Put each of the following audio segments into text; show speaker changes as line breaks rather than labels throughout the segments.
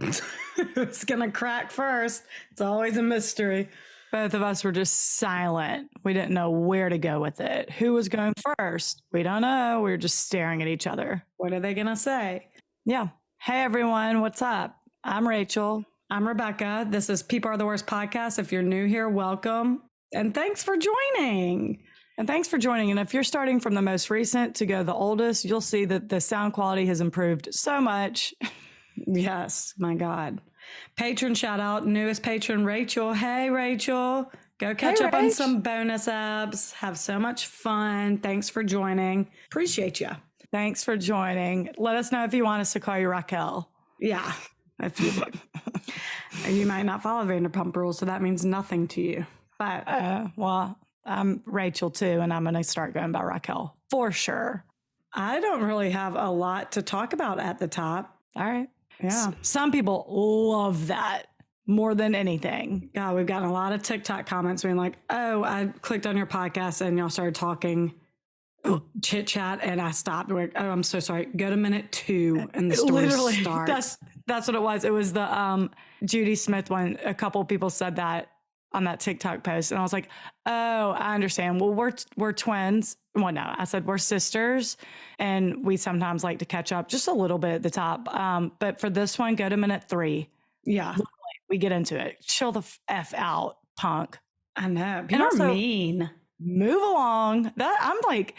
It's going to crack first. It's always a mystery.
Both of us were just silent. We didn't know where to go with it. Who was going first? We don't know. We were just staring at each other.
What are they going to say?
Yeah. Hey, everyone. What's up? I'm Rachel.
I'm Rebecca. This is People Are the Worst podcast. If you're new here, welcome. And thanks for joining.
And if you're starting from the most recent to go the oldest, you'll see that the sound quality has improved so much.
Yes, my God. Patron shout out, newest patron, Rachel. Hey, Rachel. Go catch up on some bonus abs. Have so much fun. Thanks for joining. Appreciate you.
Thanks for joining. Let us know if you want us to call you Raquel.
Yeah, if you would. You might not follow Vanderpump Rules, so that means nothing to you. But
well, I'm Rachel too, and I'm going to start going by Raquel for sure.
I don't really have a lot to talk about at the top.
All right.
Yeah.
Some people love that more than anything.
God, we've gotten a lot of TikTok comments being like, oh, I clicked on your podcast and y'all started talking chit chat and I stopped. We're like, oh, I'm so sorry. Go to minute 2 and the story starts.
That's what it was. It was the Judy Smith one. A couple of people said that on that TikTok post. And I was like, oh, I understand. Well, we're twins. Well, no, I said we're sisters and we sometimes like to catch up just a little bit at the top. But for this one, go to minute 3.
Yeah.
We get into it. Chill the F out, punk.
I know. People are mean.
Move along. That I'm like,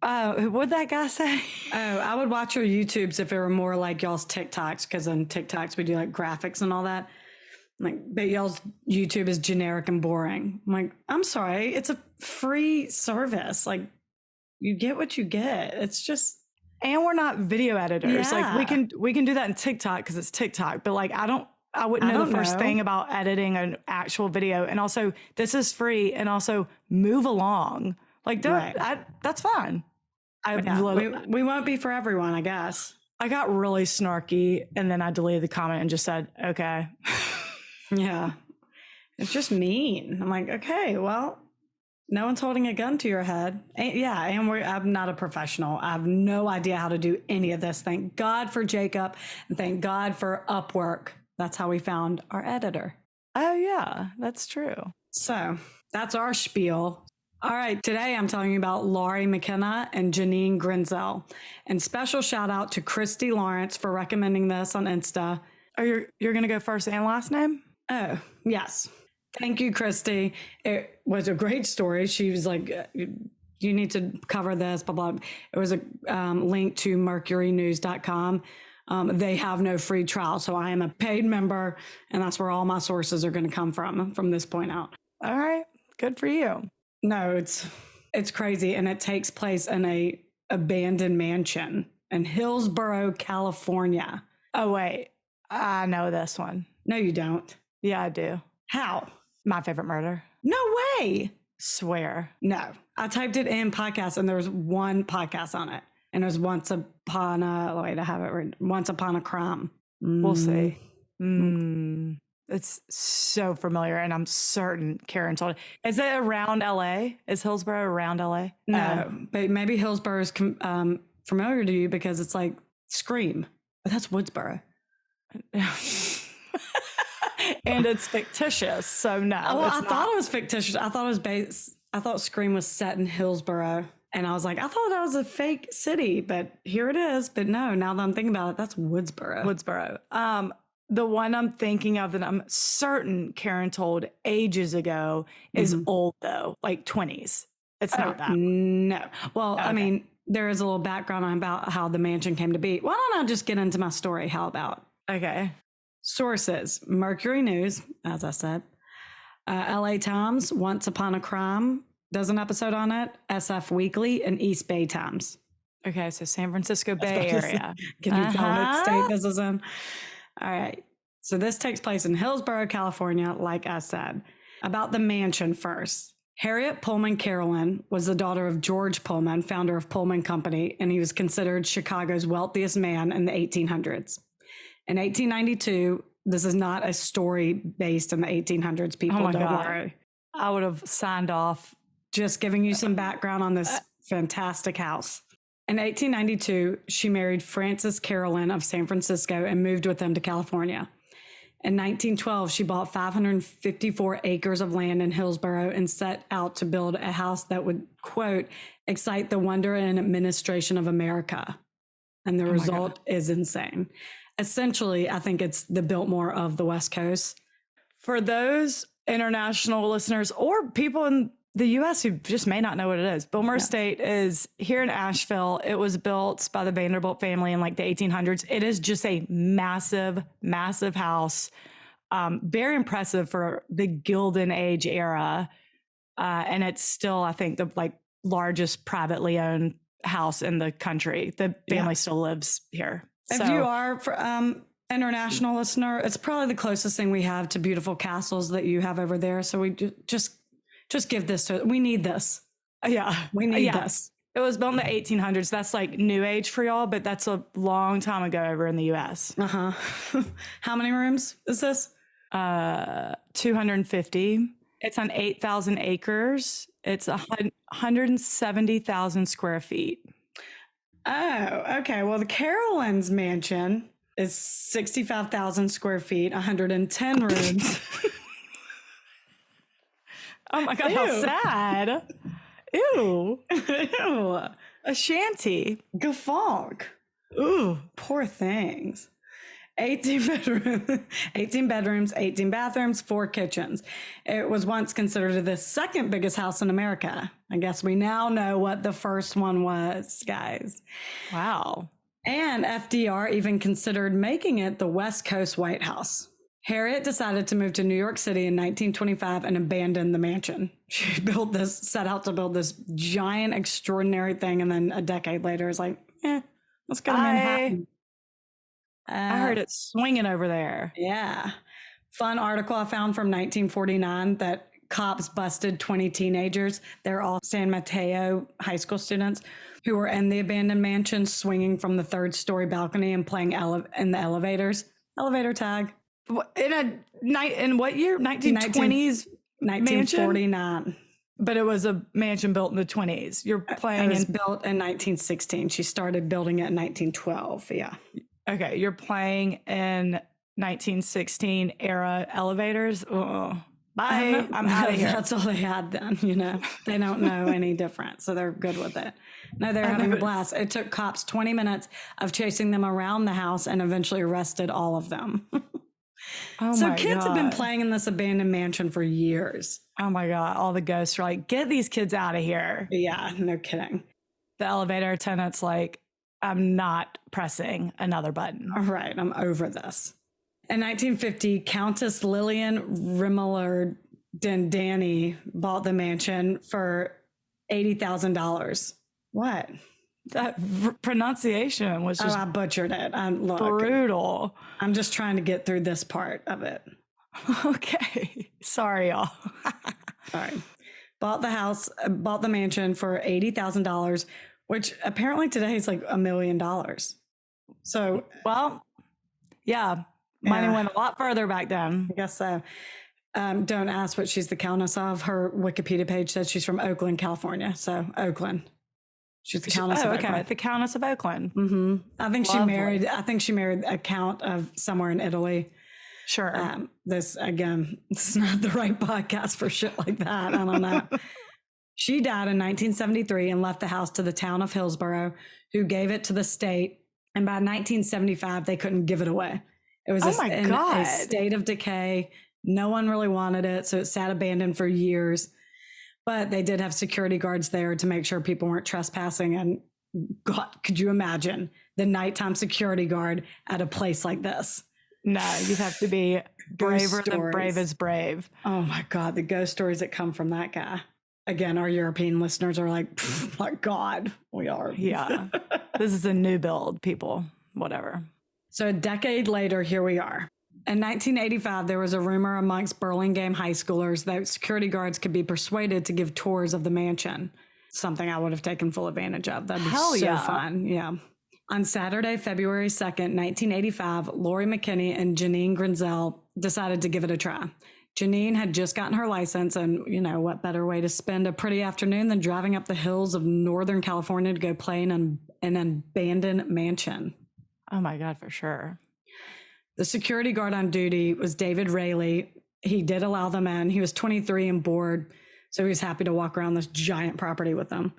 what'd that guy say?
Oh, I would watch your YouTubes if it were more like y'all's TikToks, because on TikToks we do like graphics and all that. Like, but y'all's YouTube is generic and boring. I'm like, I'm sorry, it's a free service. Like, you get what you get. It's just,
and we're not video editors.
Yeah.
Like we can do that in TikTok because it's TikTok. But like, I wouldn't know the first thing about editing an actual video. And also, this is free. And also, move along. Like, that's fine.
We won't be for everyone, I guess.
I got really snarky, and then I deleted the comment and just said, okay.
Yeah. It's just mean. I'm like, okay, well, no one's holding a gun to your head. And I'm not a professional. I have no idea how to do any of this. Thank God for Jacob, and thank God for Upwork. That's how we found our editor.
Oh, yeah, that's true.
So that's our spiel. All right, today I'm telling you about Laurie Mckenna and Jeanine Grinsell. And special shout out to Christy Lawrence for recommending this on Insta.
Oh, you're going to go first and last name?
Oh, yes. Thank you, Christy. It was a great story. She was like, you need to cover this, blah, blah. It was a link to mercurynews.com. They have no free trial. So I am a paid member, and that's where all my sources are going to come from this point out.
All right. Good for you.
No, it's crazy. And it takes place in a abandoned mansion in Hillsborough, California.
Oh, wait. I know this one.
No, you don't.
Yeah, I do.
How?
My Favorite Murder.
No way.
Swear.
No. I typed it in podcast and there was one podcast on it. And it was Once Upon a Crime.
We'll see. It's so familiar, and I'm certain Karen told it. Is it around LA? Is Hillsborough around LA?
No, but maybe Hillsborough is familiar to you because it's like Scream. But that's Woodsboro.
And it's fictitious, so no.
Oh, I thought it was fictitious. I thought it was based. I thought Scream was set in Hillsborough, and I was like, I thought that was a fake city, but here it is. But no, now that I'm thinking about it, that's Woodsboro.
Woodsboro. The one I'm thinking of that I'm certain Karen told ages ago is old though, like 20s. It's not that.
No. Well, okay. I mean, there is a little background about how the mansion came to be. Why don't I just get into my story? How about?
Okay.
Sources: Mercury News, as I said, LA Times, Once Upon a Crime, does an episode on it, SF Weekly, and East Bay Times.
Okay, so San Francisco Bay Area.
Can you tell what state this is in? All right. So this takes place in Hillsborough, California, like I said. About the mansion first. Harriet Pullman Carolan was the daughter of George Pullman, founder of Pullman Company, and he was considered Chicago's wealthiest man in the 1800s. In 1892, this is not a story based in the 1800s, people.
Oh my
don't
God.
worry.
I would have signed off.
Just giving you some background on this fantastic house. In 1892, she married Francis Carolyn of San Francisco and moved with them to California. In 1912, she bought 554 acres of land in Hillsborough and set out to build a house that would, quote, excite the wonder and administration of America. And the result is insane. Essentially, I think it's the Biltmore of the West Coast.
For those international listeners or people in the U.S. who just may not know what it is, Biltmore Estate is here in Asheville. It was built by the Vanderbilt family in like the 1800s. It is just a massive, massive house. Very impressive for the Gilded Age era. And it's still, I think, the like largest privately owned house in the country. The family still lives here.
If you are international listener, it's probably the closest thing we have to beautiful castles that you have over there. So we just give this to, we need this.
Yeah.
We need this.
It was built in the 1800s. That's like new age for y'all, but that's a long time ago over in the US.
How many rooms is this?
250. It's on 8,000 acres. It's 170,000 square feet.
Oh, okay. Well, the Carolands Mansion is 65,000 square feet, 110 rooms.
Oh my God, how sad. Ew.
Ew.
A shanty.
Gafonk.
Ooh.
Poor things. 18 bedrooms, 18 bathrooms, 4 kitchens. It was once considered the second biggest house in America. I guess we now know what the first one was, guys.
Wow.
And FDR even considered making it the West Coast White House. Harriet decided to move to New York City in 1925 and abandoned the mansion. She set out to build this giant, extraordinary thing. And then a decade later is like, let's go to Manhattan.
I heard it swinging over there.
Yeah. Fun article I found from 1949 that cops busted 20 teenagers. They're all San Mateo high school students who were in the abandoned mansion swinging from the 3rd-story balcony and playing in the elevators. Elevator tag.
In what year? 1920s?
1949.
But it was a mansion built in the 20s. You're playing.
It was built in 1916. She started building it in 1912. Yeah.
Okay. You're playing in 1916 era elevators. Oh, bye. I'm out of here.
That's all they had then. You know, they don't know any different. So they're good with it. No, they're having a blast. It took cops 20 minutes of chasing them around the house and eventually arrested all of them. So kids have been playing in this abandoned mansion for years.
Oh my God. All the ghosts are like, get these kids out of here.
Yeah, no kidding.
The elevator attendant's like, I'm not pressing another button.
All right, I'm over this. In 1950, Countess Lillian Rimmelard Dendani bought the mansion for $80,000. What?
That pronunciation was just
I butchered it.
brutal.
I'm just trying to get through this part of it.
Okay. Sorry, y'all.
Sorry. Bought the mansion for $80,000, which apparently today is like $1 million. So,
well, yeah, money went a lot further back then.
I guess so. Don't ask what she's the countess of. Her Wikipedia page says she's from Oakland, California. So Oakland. She's the countess of Oakland.
The Countess of Oakland.
Mm-hmm. I think she married a count of somewhere in Italy.
Sure.
This is not the right podcast for shit like that. I don't know. She died in 1973 and left the house to the town of Hillsborough, who gave it to the state. And by 1975, they couldn't give it away. It was in a state of decay. No one really wanted it. So it sat abandoned for years. But they did have security guards there to make sure people weren't trespassing. And God, could you imagine the nighttime security guard at a place like this?
No, you have to be braver than brave is brave.
Oh my God, the ghost stories that come from that guy. Again, our European listeners are like, my God, we are.
Yeah, this is a new build, people, whatever.
So a decade later, here we are. In 1985, there was a rumor amongst Burlingame high schoolers that security guards could be persuaded to give tours of the mansion. Something I would have taken full advantage of. That'd be so fun. Yeah. On Saturday, February 2nd, 1985, Laurie Mckenna and Jeanine Grinsell decided to give it a try. Jeanine had just gotten her license, and what better way to spend a pretty afternoon than driving up the hills of Northern California to go play in an abandoned mansion.
Oh my God, for sure.
The security guard on duty was David Rayleigh. He did allow them in. He was 23 and bored, so he was happy to walk around this giant property with them.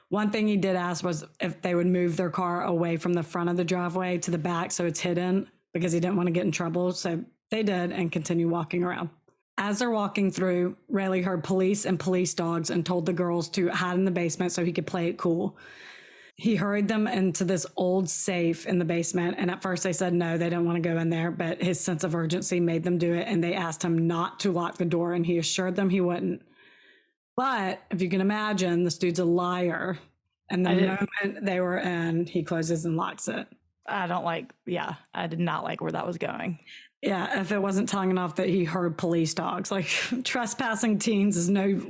One thing he did ask was if they would move their car away from the front of the driveway to the back so it's hidden, because he didn't want to get in trouble. So they did and continued walking around. As they're walking through, Rayleigh heard police and police dogs and told the girls to hide in the basement so he could play it cool. He hurried them into this old safe in the basement, and at first they said no, they didn't want to go in there, but his sense of urgency made them do it, and they asked him not to lock the door, and he assured them he wouldn't. But if you can imagine, this dude's a liar, and the moment they were in, he closes and locks it.
I did not like where that was going.
Yeah, if it wasn't telling enough that he heard police dogs. Like, trespassing teens is no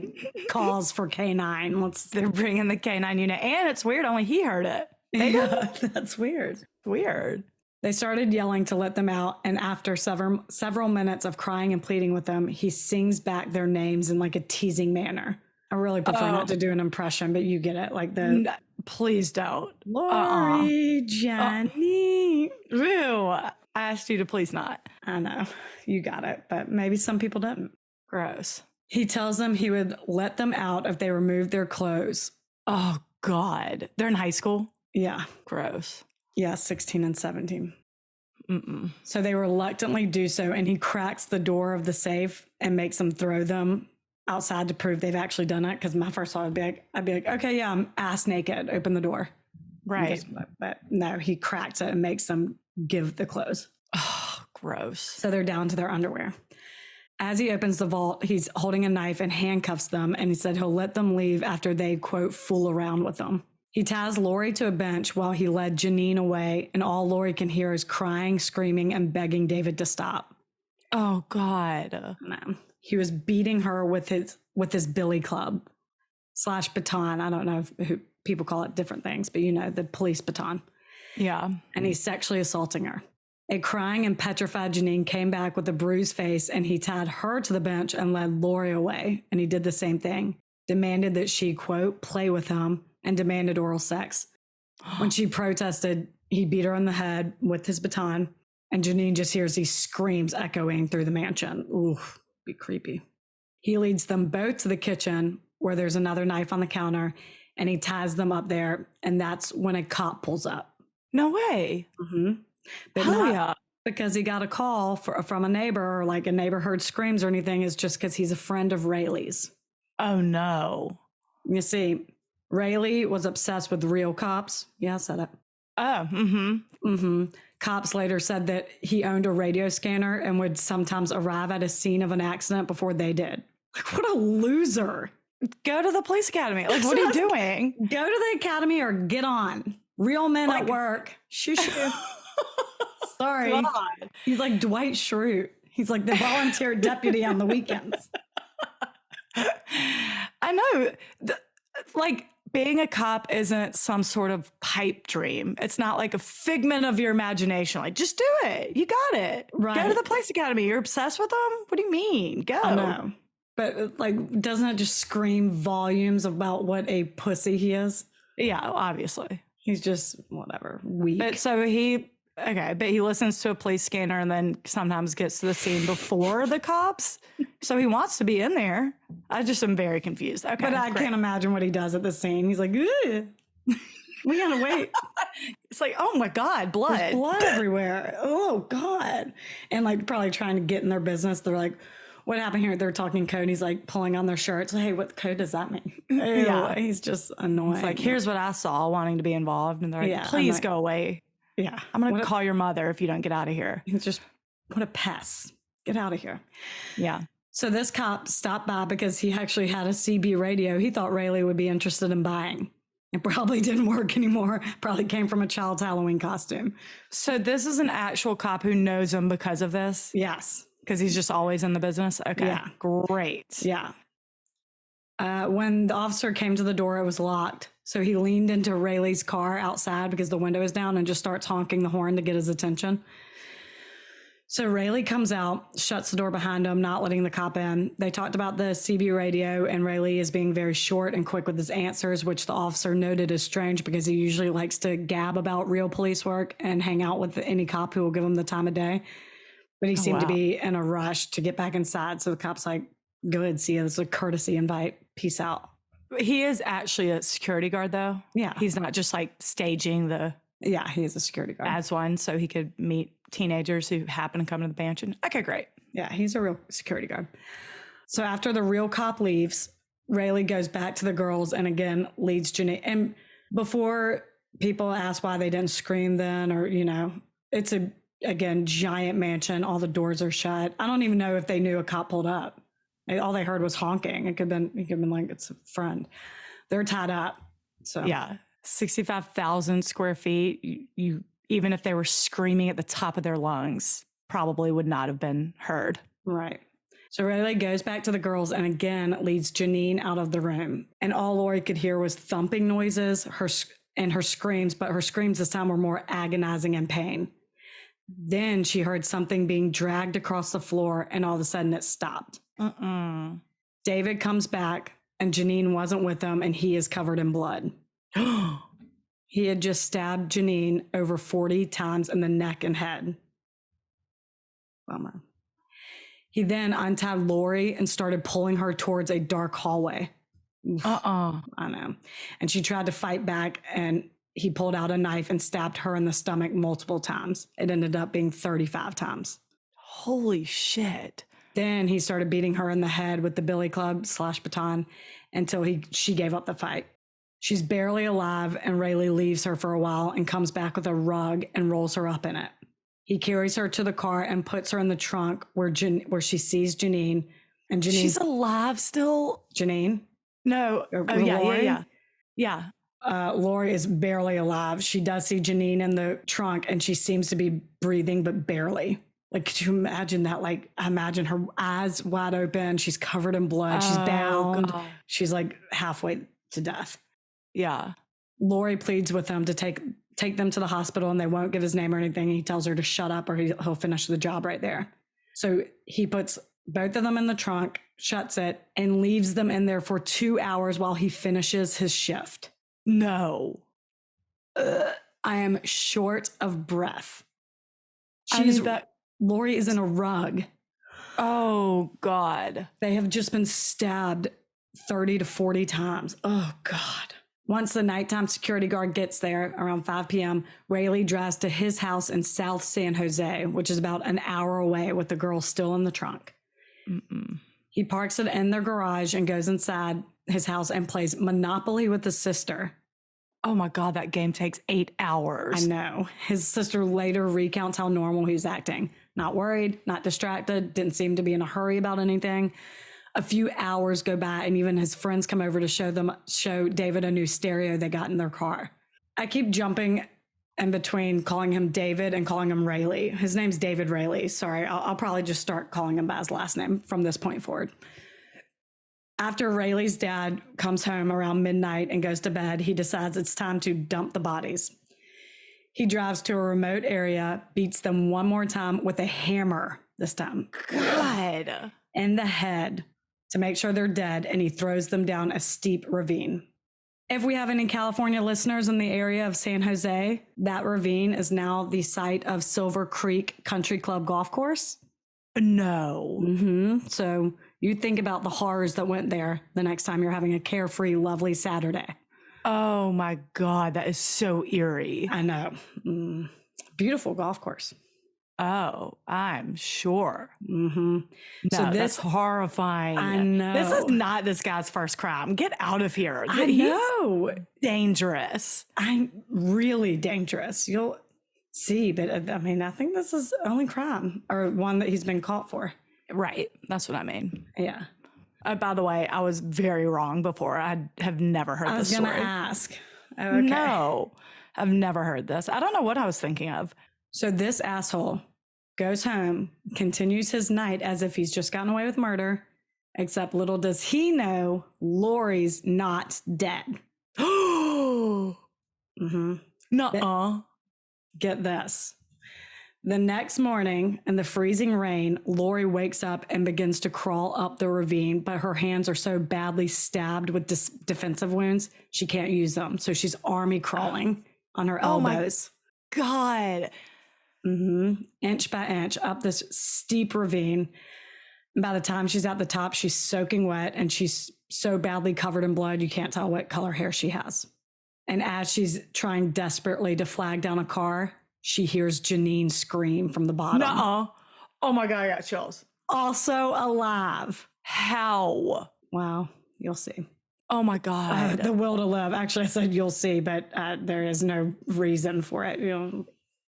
cause for K9.
They're bringing the K9 unit. And it's weird, only he heard it.
That's weird.
Weird.
They started yelling to let them out, and after several minutes of crying and pleading with them, he sings back their names in like a teasing manner. I really prefer not to do an impression, but you get it. Like
please don't.
Laurie, Jeanine.
Ew. I asked you to please not.
I know. You got it. But maybe some people didn't.
Gross.
He tells them he would let them out if they removed their clothes.
Oh, God. They're in high school?
Yeah.
Gross.
Yeah, 16 and 17. So they reluctantly do so, and he cracks the door of the safe and makes them throw them outside to prove they've actually done it. Because my first thought I'd be like, okay, yeah, I'm ass naked. Open the door.
Right.
But no, he cracks it and makes them give the clothes.
Oh, gross.
So they're down to their underwear. As he opens the vault, he's holding a knife and handcuffs them, and he said he'll let them leave after they, quote, fool around with them. He ties Laurie to a bench while he led Jeanine away, and all Laurie can hear is crying, screaming, and begging David to stop.
Oh, God.
No. He was beating her with his billy club / baton. I don't know who people call it different things, but the police baton.
Yeah.
And he's sexually assaulting her. A crying and petrified Jeanine came back with a bruised face, and he tied her to the bench and led Laurie away. And he did the same thing, demanded that she, quote, play with him, and demanded oral sex. When she protested, he beat her on the head with his baton, and Jeanine just hears these screams echoing through the mansion. Ooh, be creepy. He leads them both to the kitchen, where there's another knife on the counter, and he ties them up there, and that's when a cop pulls up.
No way.
Mm-hmm. But
Hell
not
yeah.
because he got a call from a neighbor, or like a neighbor heard screams or anything. It's just because he's a friend of Rayleigh's.
Oh, no.
You see, Rayleigh was obsessed with real cops. Yeah, I said it.
Oh,
Cops later said that he owned a radio scanner and would sometimes arrive at a scene of an accident before they did. Like, what a loser.
Go to the police academy. Like, what are you doing?
Go to the academy or get on. Real men at work. Shoo. Sorry.
God.
He's like Dwight Schrute. He's like the volunteer deputy on the weekends.
I know. Being a cop isn't some sort of pipe dream. It's not like a figment of your imagination. Like, just do it. You got it.
Right.
Go to the police academy. You're obsessed with them? What do you mean? Go.
I know. But doesn't it just scream volumes about what a pussy he is?
Yeah, obviously.
He's just whatever, weak.
But he listens to a police scanner and then sometimes gets to the scene before the cops. So he wants to be in there. I just am very confused. Okay,
but I can't imagine what he does at the scene. He's like, ugh. We gotta wait.
It's like, oh my God, blood.
There's blood everywhere. Oh God. And probably trying to get in their business. They're like, what happened here? They're talking code. He's like pulling on their shirts. Hey, what code does that mean? Yeah. He's just annoying.
It's like, here's what I saw wanting to be involved. And they're like, please go away.
Yeah.
I'm going to call your mother if you don't get out of here.
He's just, what a pest. Get out of here.
Yeah.
So this cop stopped by because he actually had a CB radio he thought Rayleigh would be interested in buying. It probably didn't work anymore. Probably came from a child's Halloween costume.
So this is an actual cop who knows him because of this?
Yes.
Because he's just always in the business? Okay.
Yeah.
Great.
Yeah. When the officer came to the door, it was locked. So he leaned into Rayleigh's car outside because the window is down and just starts honking the horn to get his attention. So Rayleigh comes out, shuts the door behind him, not letting the cop in. They talked about the CB radio, and Rayleigh is being very short and quick with his answers, which the officer noted as strange because he usually likes to gab about real police work and hang out with any cop who will give him the time of day. But he seemed to be in a rush to get back inside. So the cop's like, go ahead, see you. This is a courtesy invite. Peace out.
He is actually a security guard, though.
Yeah.
He's not just like staging the...
Yeah, he is a security guard.
As one, so he could meet teenagers who happen to come to the mansion. Okay, great.
Yeah, he's a real security guard. So after the real cop leaves, Rayleigh goes back to the girls and again leads Jeanine. And before people ask why they didn't scream then, or, you know, it's a, again, giant mansion. All the doors are shut. I don't even know if they knew a cop pulled up. All they heard was honking. It could have been like, it's a friend. They're tied up. So
yeah, 65,000 square feet. You even if they were screaming at the top of their lungs, probably would not have been heard.
Right. So Rayleigh goes back to the girls and again leads Jeanine out of the room. And all Laurie could hear was thumping noises, her screams, but her screams this time were more agonizing and pain. Then she heard something being dragged across the floor, and all of a sudden it stopped. David comes back, and Jeanine wasn't with him, and he is covered in blood. He had just stabbed Jeanine over 40 times in the neck and head. Bummer. He then untied Laurie and started pulling her towards a dark hallway. I know. And she tried to fight back, and he pulled out a knife and stabbed her in the stomach multiple times. It ended up being 35 times.
Holy shit.
Then he started beating her in the head with the billy club / baton until she gave up the fight. She's barely alive, and Rayleigh leaves her for a while and comes back with a rug and rolls her up in it. He carries her to the car and puts her in the trunk where she sees Jeanine. And
she's alive still?
Jeanine?
No. Yeah.
Laurie is barely alive. She does see Jeanine in the trunk, and she seems to be breathing, but barely. Like, could you imagine that? Like, I imagine her eyes wide open. She's covered in blood. She's bound. God. She's like halfway to death.
Yeah.
Laurie pleads with them to take them to the hospital, and they won't give his name or anything. He tells her to shut up or he'll finish the job right there. So he puts both of them in the trunk, shuts it, and leaves them in there for 2 hours while he finishes his shift.
No.
I am short of breath. Laurie is in a rug.
Oh, God.
They have just been stabbed 30 to 40 times. Oh, God. Once the nighttime security guard gets there around 5 p.m., Rayleigh drives to his house in South San Jose, which is about an hour away with the girl still in the trunk. He parks it in their garage and goes inside his house and plays Monopoly with his sister.
Oh my God, that game takes 8 hours.
I know. His sister later recounts how normal he's acting. Not worried, not distracted, didn't seem to be in a hurry about anything. A few hours go by, and even his friends come over to show David a new stereo they got in their car. I keep jumping in between calling him David and calling him Rayleigh. His name's David Rayleigh. Sorry, I'll probably just start calling him by his last name from this point forward. After Rayleigh's dad comes home around midnight and goes to bed, he decides it's time to dump the bodies. He drives to a remote area, beats them one more time with a hammer this time.
God.
In the head to make sure they're dead, and he throws them down a steep ravine. If we have any California listeners in the area of San Jose, that ravine is now the site of Silver Creek Country Club Golf Course.
No.
So you think about the horrors that went there the next time you're having a carefree, lovely Saturday.
Oh my God, that is so eerie.
I know. Beautiful golf course.
Oh, I'm sure.
No,
so that's horrifying.
I know.
This is not this guy's first crime. Get out of here.
I know.
Dangerous.
I'm really dangerous. You'll see, but I mean, I think this is only crime, or one that he's been caught for.
Right. That's what I mean.
Yeah.
By the way, I was very wrong before. I have never heard this story.
I was going to ask. Okay.
No, I've never heard this. I don't know what I was thinking of.
So this asshole goes home, continues his night as if he's just gotten away with murder, except little does he know Laurie's not dead.
Nuh-uh.
Get this. The next morning, in the freezing rain, Laurie wakes up and begins to crawl up the ravine, but her hands are so badly stabbed with defensive wounds, she can't use them. So she's army crawling on her elbows.
God.
Inch by inch up this steep ravine. And by the time she's at the top, she's soaking wet and she's so badly covered in blood, you can't tell what color hair she has. And as she's trying desperately to flag down a car, she hears Jeanine scream from the bottom.
Nuh-uh. Oh my God, I got chills.
Also alive.
How?
Wow, you'll see.
Oh my God.
The will to live. Actually, I said you'll see, but there is no reason for it.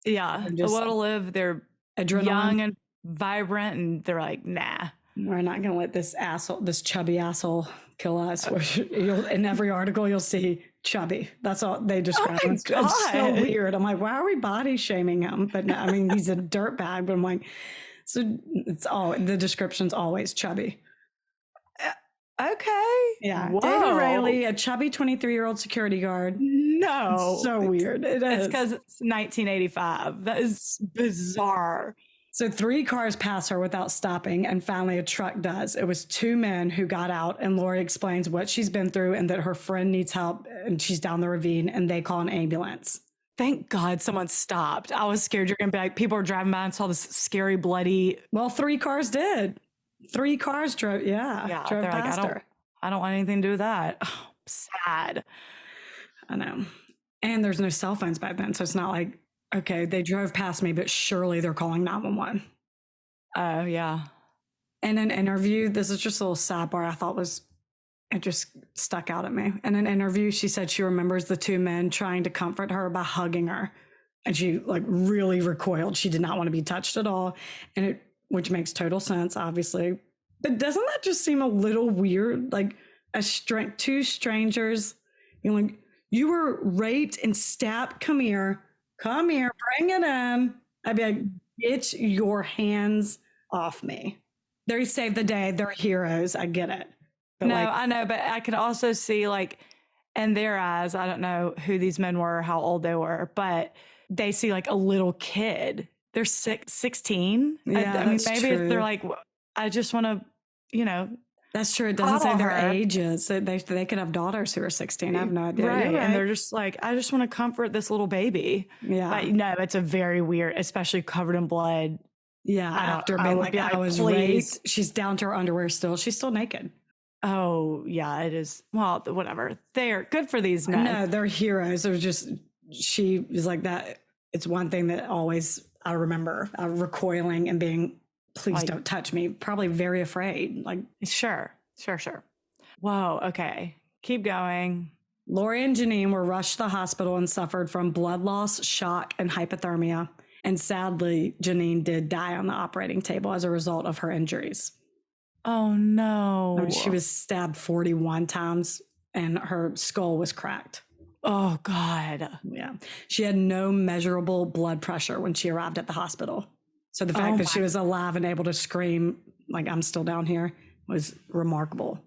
Yeah, the will to live. They're
adrenaline.
Young and vibrant, and they're like, nah.
We're not going to let this chubby asshole kill us. In every article, you'll see chubby. That's all they describe him. It's so weird. I'm like, why are we body shaming him? But no, I mean, he's a dirtbag. But I'm like, so the description's always chubby.
Okay.
Yeah.
Whoa.
David Rayleigh, a chubby 23-year-old security guard.
No.
It's so weird. It is.
It's because it's 1985. That is bizarre.
So 3 cars pass her without stopping, and finally a truck does. It was 2 men who got out, and Laurie explains what she's been through and that her friend needs help, and she's down the ravine, and they call an ambulance.
Thank God someone stopped. I was scared you're going to be like, people are driving by and saw this scary, bloody.
Well, 3 cars did. 3 cars drove, drove past her.
I don't want anything to do with that. Oh, sad.
I know. And there's no cell phones back then, so it's not like, okay, they drove past me, but surely they're calling 911.
Oh, yeah.
In an interview, this is just a little sidebar I thought it just stuck out at me. In an interview, she said she remembers the 2 men trying to comfort her by hugging her. And she really recoiled. She did not want to be touched at all. Which makes total sense, obviously. But doesn't that just seem a little weird? Like 2 strangers, you were raped and stabbed. Come here, bring it in. I'd be like, get your hands off me. They saved the day. They're heroes. I get it. But
no, I know, but I could also see in their eyes, I don't know who these men were, how old they were, but they see a little kid. They're 16.
Yeah,
I mean,
that's
maybe
true.
they're like, I just want to,
That's true. It doesn't say their ages. They could have daughters who are 16. I have no idea.
Right.
Right.
And they're just like, I just want to comfort this little baby.
Yeah.
But no, it's a very weird, especially covered in blood.
Yeah. After being I was
please.
raped. She's down to her underwear still. She's still naked.
Oh, yeah, it is. Well, whatever. They're good for these men.
No, they're heroes. It was just, she was like that. It's one thing that always I remember recoiling and being, please don't touch me. Probably very afraid.
Sure. Whoa. Okay. Keep going.
Laurie and Jeanine were rushed to the hospital and suffered from blood loss, shock, and hypothermia. And sadly, Jeanine did die on the operating table as a result of her injuries.
Oh, no.
She was stabbed 41 times and her skull was cracked.
Oh, God.
Yeah. She had no measurable blood pressure when she arrived at the hospital. So the fact that she was alive and able to scream, I'm still down here, was remarkable.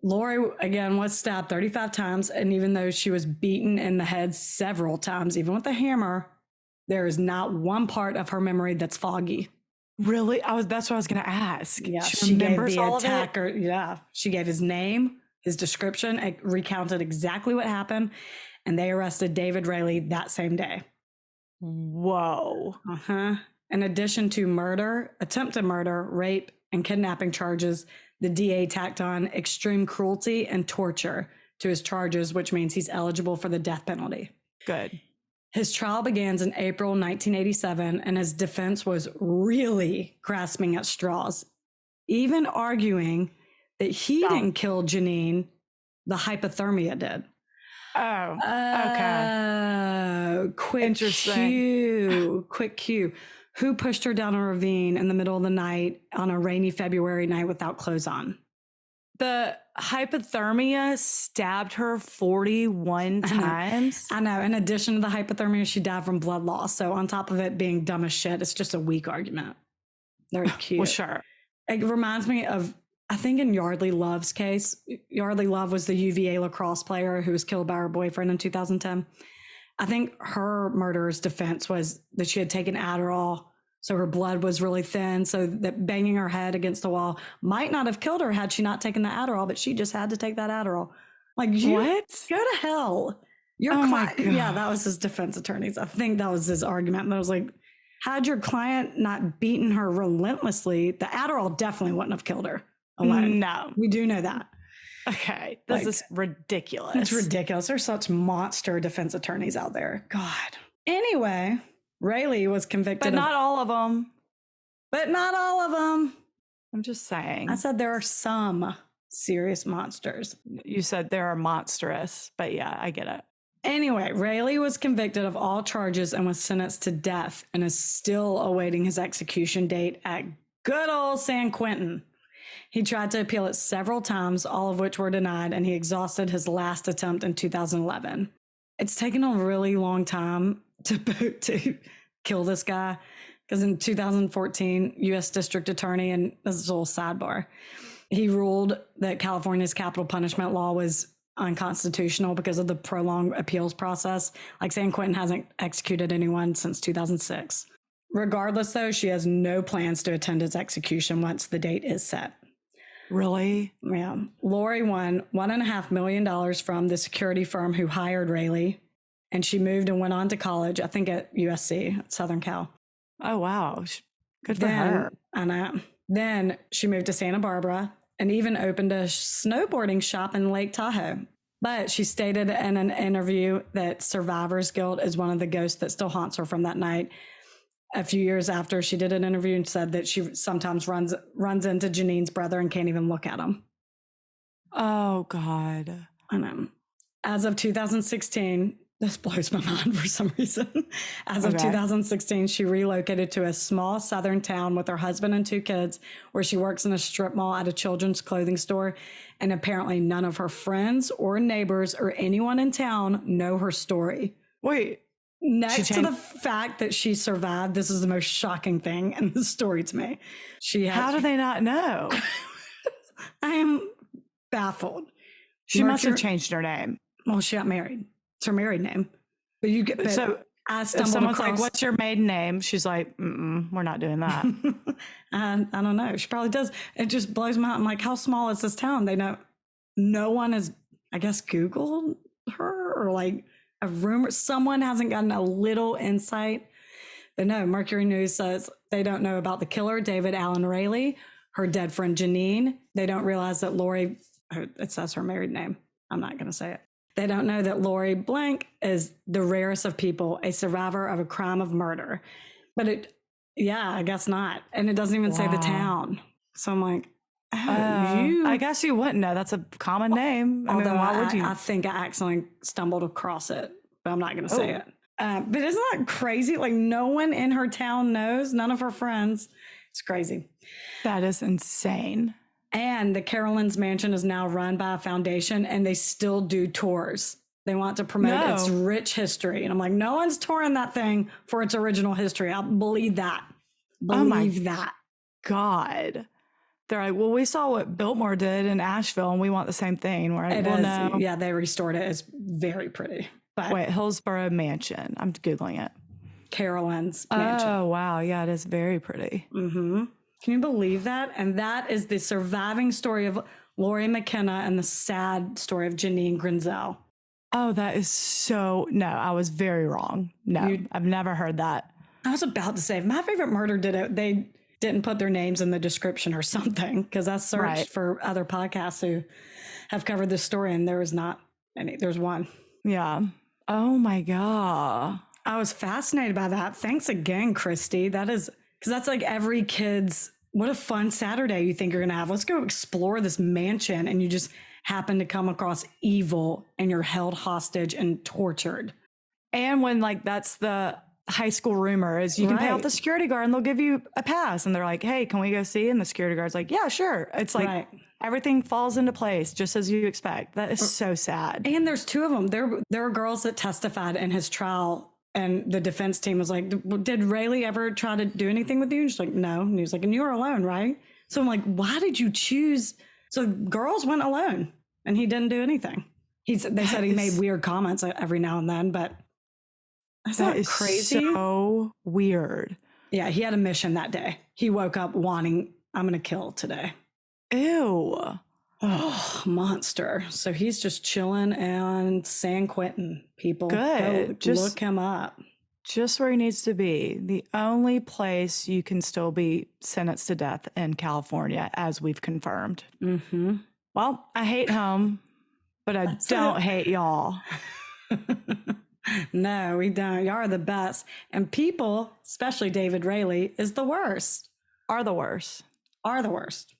Laurie, again, was stabbed 35 times. And even though she was beaten in the head several times, even with a hammer, there is not one part of her memory that's foggy.
Really? That's what I was going to ask.
Yeah,
she
gave
the
all attacker. Yeah, she gave his name, his description, it recounted exactly what happened, and they arrested David Rayleigh that same day.
Whoa.
In addition to murder, attempted murder, rape, and kidnapping charges, the DA tacked on extreme cruelty and torture to his charges, which means he's eligible for the death penalty.
Good.
His trial begins in April 1987, and his defense was really grasping at straws, even arguing that he didn't kill Jeanine, the hypothermia did.
Oh, okay.
Quick cue. Who pushed her down a ravine in the middle of the night on a rainy February night without clothes on?
The hypothermia stabbed her 41 times.
I know. In addition to the hypothermia, she died from blood loss. So on top of it being dumb as shit, it's just a weak argument. Very cute.
Well, sure.
It reminds me of, I think in Yardley Love's case, Yardley Love was the UVA lacrosse player who was killed by her boyfriend in 2010. I think her murderer's defense was that she had taken Adderall, so her blood was really thin, so that banging her head against the wall might not have killed her had she not taken the Adderall, but she just had to take that Adderall. Like,
What?
Go to hell.
Oh my God.
Yeah, that was his defense attorneys. I think that was his argument. And I was like, had your client not beaten her relentlessly, the Adderall definitely wouldn't have killed her alone.
No.
We do know that.
Okay. This is ridiculous.
It's ridiculous. There's such monster defense attorneys out there. God. Anyway, Rayleigh was convicted.
But not all of them.
But not all of them.
I'm just saying.
I said there are some serious monsters.
You said there are monstrous, but yeah, I get it.
Anyway, Rayleigh was convicted of all charges and was sentenced to death and is still awaiting his execution date at good old San Quentin. He tried to appeal it several times, all of which were denied, and he exhausted his last attempt in 2011. It's taken a really long time to kill this guy, because in 2014, U.S. District Attorney, and this is a little sidebar, he ruled that California's capital punishment law was unconstitutional because of the prolonged appeals process. Like, San Quentin hasn't executed anyone since 2006. Regardless, though, she has no plans to attend his execution once the date is set.
Really?
Yeah. Laurie won $1.5 million from the security firm who hired Rayleigh, and she moved and went on to college, I think at USC, Southern Cal.
Oh, wow. Good for her.
I know. Then she moved to Santa Barbara and even opened a snowboarding shop in Lake Tahoe. But she stated in an interview that survivor's guilt is one of the ghosts that still haunts her from that night. A few years after, she did an interview and said that she sometimes runs into Jeanine's brother and can't even look at him.
Oh, God.
I know. As of 2016, this blows my mind for some reason. As of 2016, she relocated to a small southern town with her husband and 2 kids, where she works in a strip mall at a children's clothing store. And apparently none of her friends or neighbors or anyone in town know her story.
Wait.
Next to the fact that she survived, this is the most shocking thing in the story to me.
How do they not know?
I am baffled.
She must have changed her name.
Well, she got married. It's her married name. But you get
so.
I
If
stumbled
someone's
across,
like, "What's your maiden name?" She's like, "We're not doing that."
I don't know. She probably does. It just blows my mind. I'm like, how small is this town? They know no one has, I guess, Googled her, or like a rumor. Someone hasn't gotten a little insight. But no, Mercury News says they don't know about the killer, David Allen Rayleigh, her dead friend Jeanine. They don't realize that Laurie, it says her married name. I'm not going to say it. They don't know that Laurie Blank is the rarest of people, a survivor of a crime of murder. But I guess not. And it doesn't even say the town. So I'm like,
I guess you wouldn't know. That's a common name. I mean, why would you?
I think I accidentally stumbled across it, but I'm not going to say it. But isn't that crazy? Like, no one in her town knows, none of her friends. It's crazy.
That is insane.
And the Carolands Mansion is now run by a foundation, and they still do tours. They want to promote its rich history. And I'm like, no one's touring that thing for its original history. I believe that. That.
God. They're like, well, we saw what Biltmore did in Asheville, and we want the same thing. Right?
It is. No. Yeah, they restored it. It's very pretty. But
wait, Hillsborough Mansion. I'm Googling it.
Carolands Mansion.
Oh, wow. Yeah, it is very pretty.
Mm-hmm. Can you believe that? And that is the surviving story of Laurie Mckenna and the sad story of Jeanine Grinsell.
Oh, that is so... No, I was very wrong. No, I've never heard that.
I was about to say, if My Favorite Murder did it, they didn't put their names in the description or something, because I searched for other podcasts who have covered this story, and there was not any. There's one.
Yeah. Oh, my God.
I was fascinated by that. Thanks again, Christy. That is... Because that's like every kid's, what a fun Saturday you think you're going to have. Let's go explore this mansion. And you just happen to come across evil and you're held hostage and tortured.
And when like that's the high school rumor is you can pay off the security guard and they'll give you a pass. And they're like, hey, can we go see? And the security guard's like, yeah, sure. It's like everything falls into place just as you expect. That is so sad.
And there's 2 of them. There were girls that testified in his trial. And the defense team was like, did Rayleigh ever try to do anything with you? And she's like, no. And he was like, and you were alone, right? So I'm like, why did you choose? So girls went alone and he didn't do anything. They said he made weird comments every now and then, but Isn't that crazy?
So weird.
Yeah, he had a mission that day. He woke up wanting, I'm going to kill today.
Ew.
Oh, monster. So he's just chilling in San Quentin. People,
Good.
go
Just
look him up.
Just where he needs to be. The only place you can still be sentenced to death in California, as we've confirmed.
Mm-hmm.
Well, I hate home, but I don't hate y'all.
No, we don't. Y'all are the best. And people, especially David Rayleigh, is the worst.
Are the worst.
Are the worst.